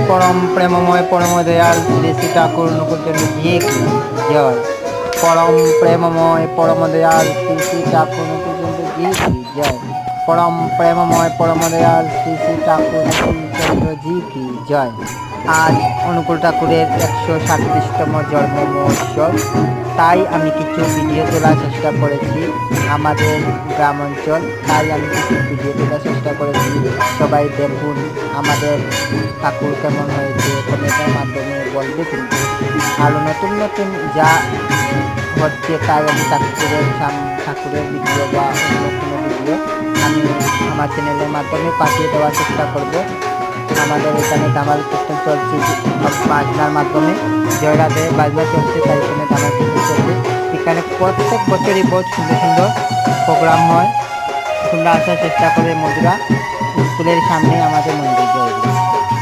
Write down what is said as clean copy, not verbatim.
পরম প্রেমময় পরম দয়াল শ্রী শ্রী ঠাকুর অনুকূলচন্দ্র জি কি জয়। পরম প্রেমময় পরম দয়াল শ্রী শ্রী ঠাকুর অনুকূলচন্দ্র জি কি জয়। পরম প্রেমময় পরম দয়াল শ্রী শ্রী ঠাকুর অনুকূলচন্দ্র জি কি জয়। আজ অনুকূল ঠাকুরের 137তম জন্ম মহোৎসব, তাই আমি কিছু ভিডিও তোলার চেষ্টা করেছি আমাদের গ্রাম অঞ্চল, তাই আমি কিছু ভিডিও তোলার চেষ্টা করেছি। সবাই দেখুন আমাদের ঠাকুর কেমন হয়েছে, কমেন্টের মাধ্যমে বলবে কিন্তু। আর নতুন নতুন যা হচ্ছে তাই আমি ঠাকুরের ভিডিও বা অন্য কোনো ভিডিও আমি আমার চ্যানেলের মাধ্যমে পাঠিয়ে দেওয়ার চেষ্টা করব। আমাদের এখানে দামাল কীর্তন চলছে বাজনার মাধ্যমে, জয়রাধে বাজনা চলছে, তাই এখানে দামাল কীর্তন চলছে। এখানে প্রত্যেক বছরই বহুত সুন্দর সুন্দর প্রোগ্রাম হয়, তোমরা আসার চেষ্টা করে বন্ধুরা। স্কুলের সামনে আমাদের মন্দির। জয়।